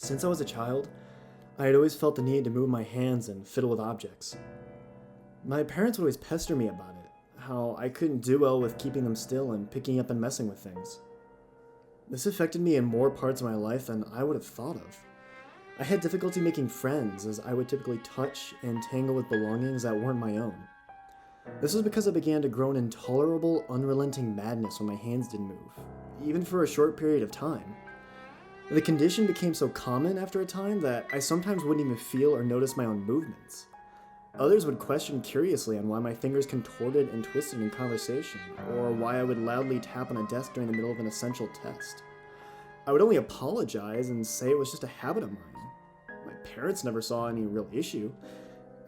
Since I was a child, I had always felt the need to move my hands and fiddle with objects. My parents would always pester me about it, how I couldn't do well with keeping them still and picking up and messing with things. This affected me in more parts of my life than I would have thought of. I had difficulty making friends as I would typically touch and tangle with belongings that weren't my own. This was because I began to grow an intolerable, unrelenting madness when my hands didn't move, even for a short period of time. The condition became so common after a time that I sometimes wouldn't even feel or notice my own movements. Others would question curiously on why my fingers contorted and twisted in conversation, or why I would loudly tap on a desk during the middle of an essential test. I would only apologize and say it was just a habit of mine. My parents never saw any real issue,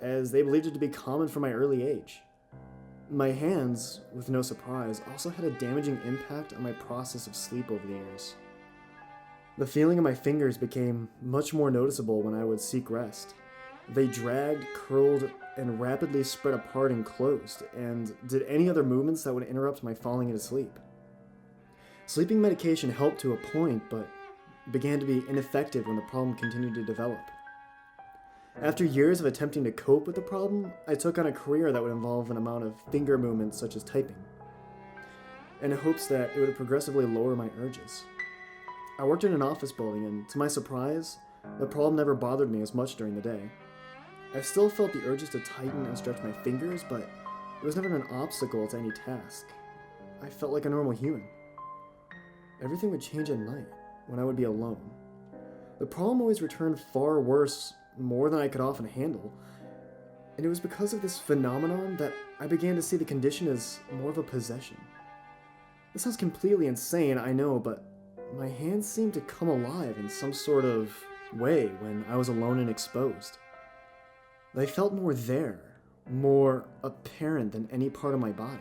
as they believed it to be common from my early age. My hands, with no surprise, also had a damaging impact on my process of sleep over the years. The feeling of my fingers became much more noticeable when I would seek rest. They dragged, curled, and rapidly spread apart and closed, and did any other movements that would interrupt my falling into sleep. Sleeping medication helped to a point, but began to be ineffective when the problem continued to develop. After years of attempting to cope with the problem, I took on a career that would involve an amount of finger movements such as typing, in hopes that it would progressively lower my urges. I worked in an office building, and to my surprise, the problem never bothered me as much during the day. I still felt the urges to tighten and stretch my fingers, but it was never an obstacle to any task. I felt like a normal human. Everything would change at night, when I would be alone. The problem always returned far worse, more than I could often handle, and it was because of this phenomenon that I began to see the condition as more of a possession. This sounds completely insane, I know, but my hands seemed to come alive in some sort of way when I was alone and exposed. They felt more there, more apparent than any part of my body.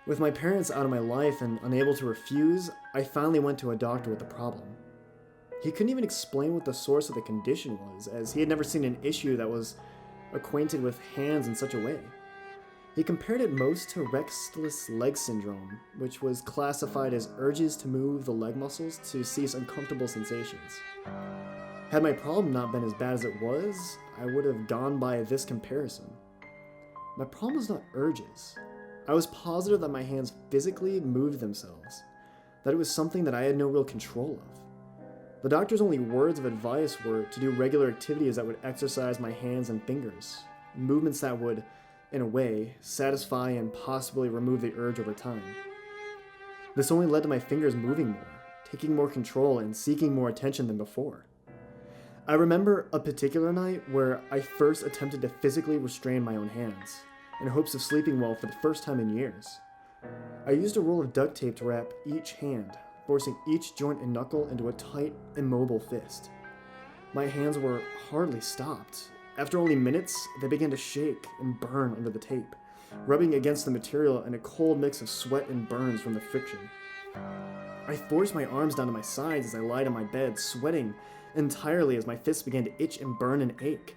With my parents out of my life and unable to refuse, I finally went to a doctor with the problem. He couldn't even explain what the source of the condition was, as he had never seen an issue that was acquainted with hands in such a way. He compared it most to restless leg syndrome, which was classified as urges to move the leg muscles to cease uncomfortable sensations. Had my problem not been as bad as it was, I would have gone by this comparison. My problem was not urges. I was positive that my hands physically moved themselves, that it was something that I had no real control of. The doctor's only words of advice were to do regular activities that would exercise my hands and fingers, movements that would, in a way, satisfy and possibly remove the urge over time. This only led to my fingers moving more, taking more control, and seeking more attention than before. I remember a particular night where I first attempted to physically restrain my own hands, in hopes of sleeping well for the first time in years. I used a roll of duct tape to wrap each hand, forcing each joint and knuckle into a tight, immobile fist. My hands were hardly stopped. After only minutes, they began to shake and burn under the tape, rubbing against the material in a cold mix of sweat and burns from the friction. I forced my arms down to my sides as I lied on my bed, sweating entirely as my fists began to itch and burn and ache.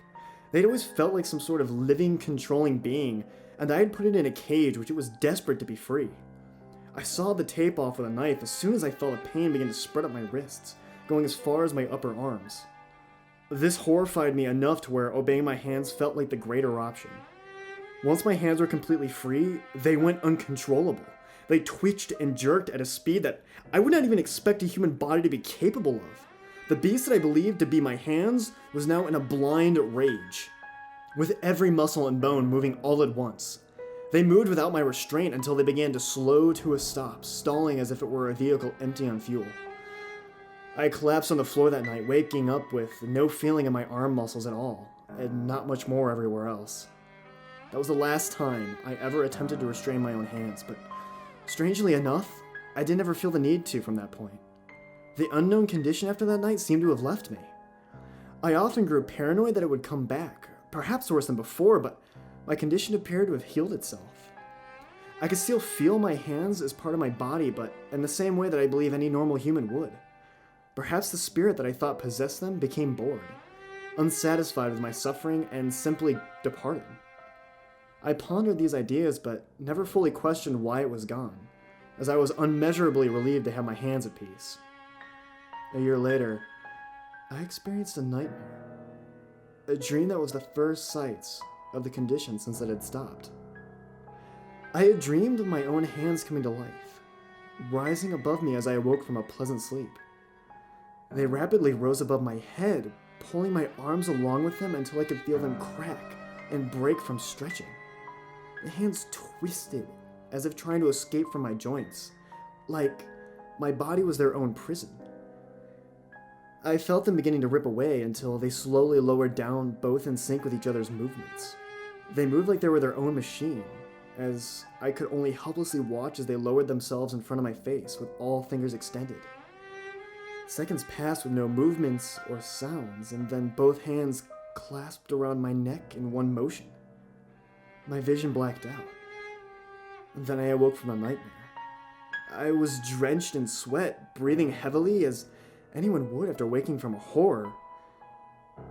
They'd always felt like some sort of living, controlling being, and I had put it in a cage which it was desperate to be free. I sawed the tape off with a knife as soon as I felt the pain begin to spread up my wrists, going as far as my upper arms. This horrified me enough to where obeying my hands felt like the greater option. Once my hands were completely free, they went uncontrollable. They twitched and jerked at a speed that I would not even expect a human body to be capable of. The beast that I believed to be my hands was now in a blind rage, with every muscle and bone moving all at once. They moved without my restraint until they began to slow to a stop, stalling as if it were a vehicle empty on fuel. I collapsed on the floor that night, waking up with no feeling in my arm muscles at all, and not much more everywhere else. That was the last time I ever attempted to restrain my own hands, but strangely enough, I didn't ever feel the need to from that point. The unknown condition after that night seemed to have left me. I often grew paranoid that it would come back, perhaps worse than before, but my condition appeared to have healed itself. I could still feel my hands as part of my body, but in the same way that I believe any normal human would. Perhaps the spirit that I thought possessed them became bored, unsatisfied with my suffering, and simply departed. I pondered these ideas, but never fully questioned why it was gone, as I was unmeasurably relieved to have my hands at peace. A year later, I experienced a nightmare. A dream that was the first sights of the condition since it had stopped. I had dreamed of my own hands coming to life, rising above me as I awoke from a pleasant sleep. They rapidly rose above my head, pulling my arms along with them until I could feel them crack and break from stretching. The hands twisted as if trying to escape from my joints, like my body was their own prison. I felt them beginning to rip away until they slowly lowered down, both in sync with each other's movements. They moved like they were their own machine, as I could only helplessly watch as they lowered themselves in front of my face with all fingers extended. Seconds passed with no movements or sounds, and then both hands clasped around my neck in one motion. My vision blacked out. And then I awoke from a nightmare. I was drenched in sweat, breathing heavily as anyone would after waking from a horror.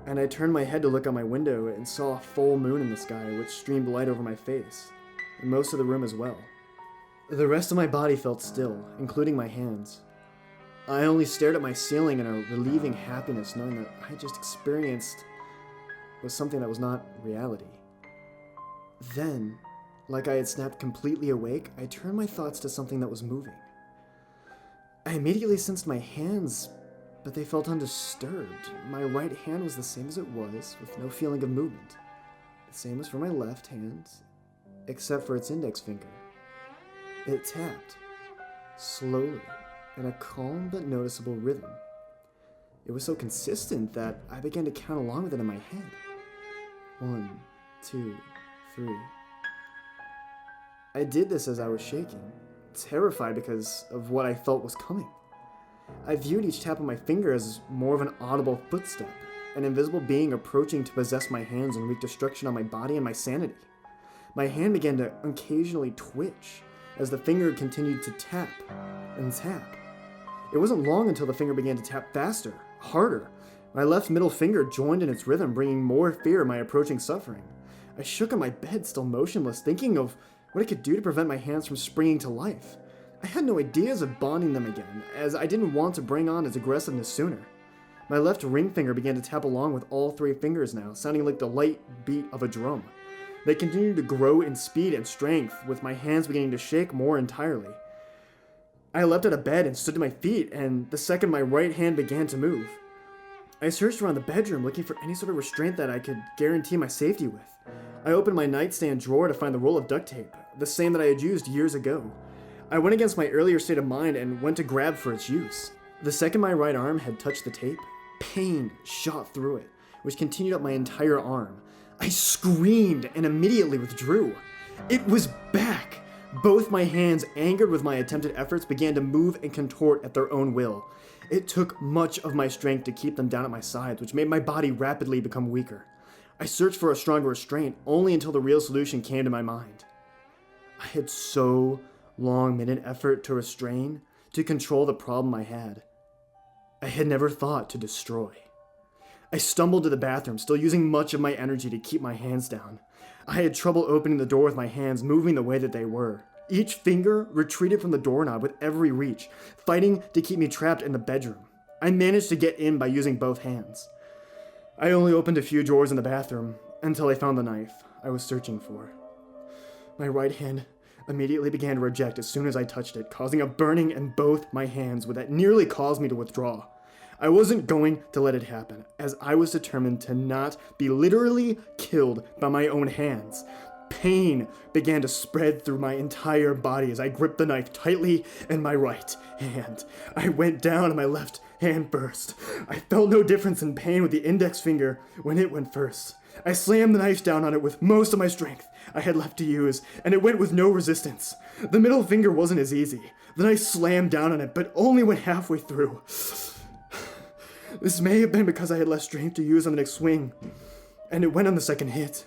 And I turned my head to look out my window and saw a full moon in the sky, which streamed light over my face, and most of the room as well. The rest of my body felt still, including my hands. I only stared at my ceiling in a relieving happiness, knowing that I had just experienced was something that was not reality. Then, like I had snapped completely awake, I turned my thoughts to something that was moving. I immediately sensed my hands, but they felt undisturbed. My right hand was the same as it was, with no feeling of movement. The same as for my left hand, except for its index finger. It tapped, slowly, in a calm but noticeable rhythm. It was so consistent that I began to count along with it in my head. 1, 2, 3. I did this as I was shaking, terrified because of what I felt was coming. I viewed each tap of my finger as more of an audible footstep, an invisible being approaching to possess my hands and wreak destruction on my body and my sanity. My hand began to occasionally twitch as the finger continued to tap and tap. It wasn't long until the finger began to tap faster, harder. My left middle finger joined in its rhythm, bringing more fear of my approaching suffering. I shook on my bed, still motionless, thinking of what I could do to prevent my hands from springing to life. I had no ideas of bonding them again, as I didn't want to bring on its aggressiveness sooner. My left ring finger began to tap along with all 3 fingers now, sounding like the light beat of a drum. They continued to grow in speed and strength, with my hands beginning to shake more entirely. I leapt out of bed and stood to my feet, and the second my right hand began to move. I searched around the bedroom looking for any sort of restraint that I could guarantee my safety with. I opened my nightstand drawer to find the roll of duct tape, the same that I had used years ago. I went against my earlier state of mind and went to grab for its use. The second my right arm had touched the tape, pain shot through it, which continued up my entire arm. I screamed and immediately withdrew. It was back! Both my hands, angered with my attempted efforts, began to move and contort at their own will. It took much of my strength to keep them down at my sides, which made my body rapidly become weaker. I searched for a stronger restraint, only until the real solution came to my mind. I had so long made an effort to restrain, to control the problem I had. I had never thought to destroy. I stumbled to the bathroom, still using much of my energy to keep my hands down. I had trouble opening the door with my hands moving the way that they were. Each finger retreated from the doorknob with every reach, fighting to keep me trapped in the bedroom. I managed to get in by using both hands. I only opened a few drawers in the bathroom until I found the knife I was searching for. My right hand immediately began to reject as soon as I touched it, causing a burning in both my hands that nearly caused me to withdraw. I wasn't going to let it happen, as I was determined to not be literally killed by my own hands. Pain began to spread through my entire body as I gripped the knife tightly in my right hand. I went down and my left hand burst. I felt no difference in pain with the index finger when it went first. I slammed the knife down on it with most of my strength I had left to use, and it went with no resistance. The middle finger wasn't as easy. The knife slammed down on it, but only went halfway through. This may have been because I had less strength to use on the next swing, and it went on the second hit.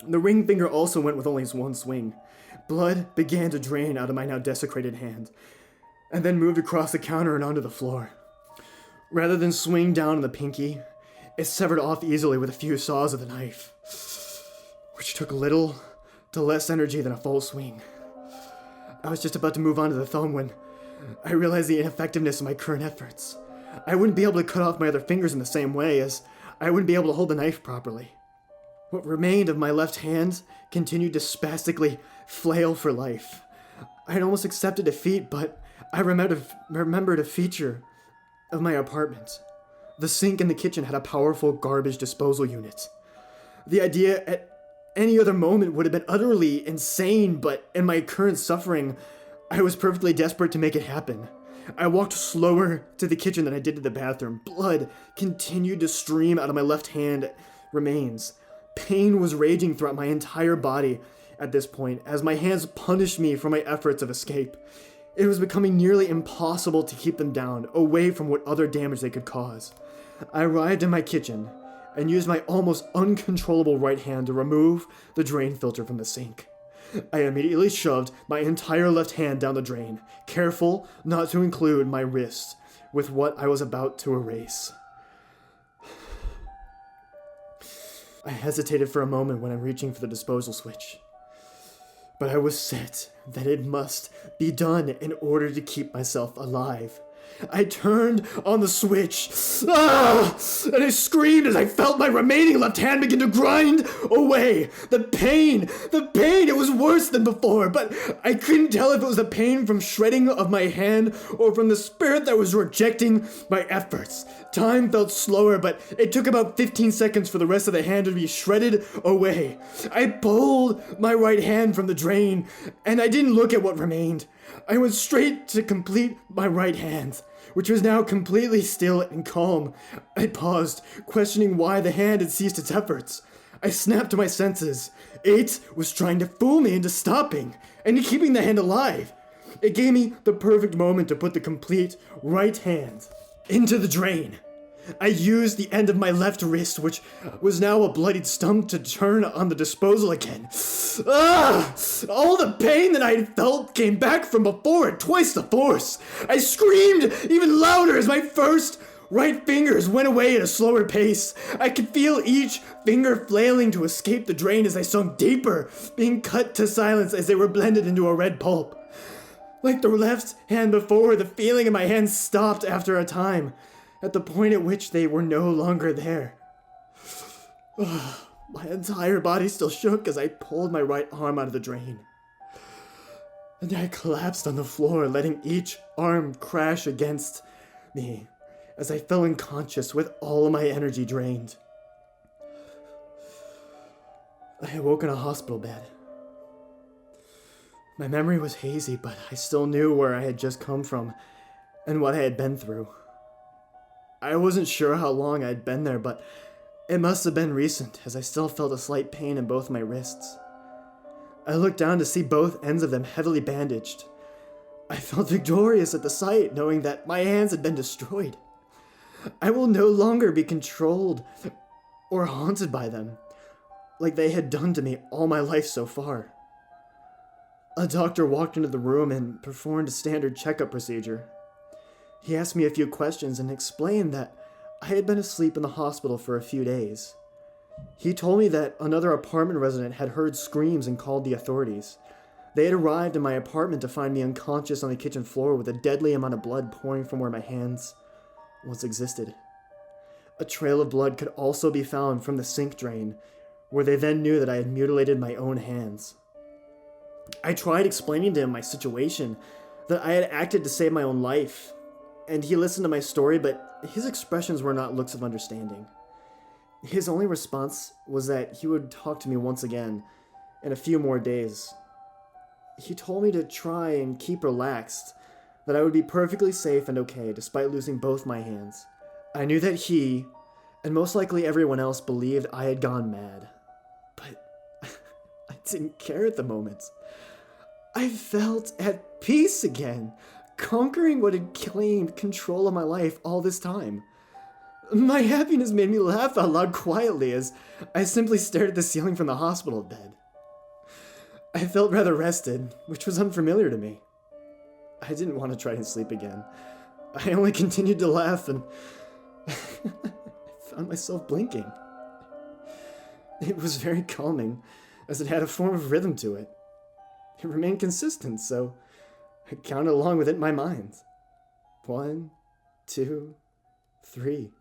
The ring finger also went with only one swing. Blood began to drain out of my now desecrated hand, and then moved across the counter and onto the floor. Rather than swing down on the pinky, it severed off easily with a few saws of the knife, which took little to less energy than a full swing. I was just about to move on to the thumb when I realized the ineffectiveness of my current efforts. I wouldn't be able to cut off my other fingers in the same way, as I wouldn't be able to hold the knife properly. What remained of my left hand continued to spastically flail for life. I had almost accepted defeat, but I remembered a feature of my apartment. The sink in the kitchen had a powerful garbage disposal unit. The idea at any other moment would have been utterly insane, but in my current suffering, I was perfectly desperate to make it happen. I walked slower to the kitchen than I did to the bathroom. Blood continued to stream out of my left hand remains. Pain was raging throughout my entire body at this point, as my hands punished me for my efforts of escape. It was becoming nearly impossible to keep them down, away from what other damage they could cause. I arrived in my kitchen and used my almost uncontrollable right hand to remove the drain filter from the sink. I immediately shoved my entire left hand down the drain, careful not to include my wrist with what I was about to erase. I hesitated for a moment when I'm reaching for the disposal switch, but I was set that it must be done in order to keep myself alive. I turned on the switch, and I screamed as I felt my remaining left hand begin to grind away. The pain, it was worse than before, but I couldn't tell if it was the pain from shredding of my hand or from the spirit that was rejecting my efforts. Time felt slower, but it took about 15 seconds for the rest of the hand to be shredded away. I pulled my right hand from the drain, and I didn't look at what remained. I went straight to complete my right hand, which was now completely still and calm. I paused, questioning why the hand had ceased its efforts. I snapped to my senses. It was trying to fool me into stopping and keeping the hand alive. It gave me the perfect moment to put the complete right hand into the drain. I used the end of my left wrist, which was now a bloodied stump, to turn on the disposal again. All the pain that I had felt came back from before at twice the force. I screamed even louder as my first right fingers went away at a slower pace. I could feel each finger flailing to escape the drain as they sunk deeper, being cut to silence as they were blended into a red pulp. Like the left hand before, the feeling in my hands stopped after a time, at the point at which they were no longer there. My entire body still shook as I pulled my right arm out of the drain. And I collapsed on the floor, letting each arm crash against me as I fell unconscious with all of my energy drained. I awoke in a hospital bed. My memory was hazy, but I still knew where I had just come from and what I had been through. I wasn't sure how long I'd been there, but it must have been recent, as I still felt a slight pain in both my wrists. I looked down to see both ends of them heavily bandaged. I felt victorious at the sight, knowing that my hands had been destroyed. I will no longer be controlled or haunted by them, like they had done to me all my life so far. A doctor walked into the room and performed a standard checkup procedure. He asked me a few questions and explained that I had been asleep in the hospital for a few days. He told me that another apartment resident had heard screams and called the authorities. They had arrived in my apartment to find me unconscious on the kitchen floor with a deadly amount of blood pouring from where my hands once existed. A trail of blood could also be found from the sink drain, where they then knew that I had mutilated my own hands. I tried explaining to him my situation, that I had acted to save my own life, and he listened to my story, but his expressions were not looks of understanding. His only response was that he would talk to me once again in a few more days. He told me to try and keep relaxed, that I would be perfectly safe and okay despite losing both my hands. I knew that he, and most likely everyone else, believed I had gone mad, but I didn't care at the moment. I felt at peace again, conquering what had claimed control of my life all this time. My happiness made me laugh out loud quietly as I simply stared at the ceiling from the hospital bed. I felt rather rested, which was unfamiliar to me. I didn't want to try and sleep again. I only continued to laugh and I found myself blinking. It was very calming, as it had a form of rhythm to it. It remained consistent, so I counted along with it in my mind. 1, 2, 3.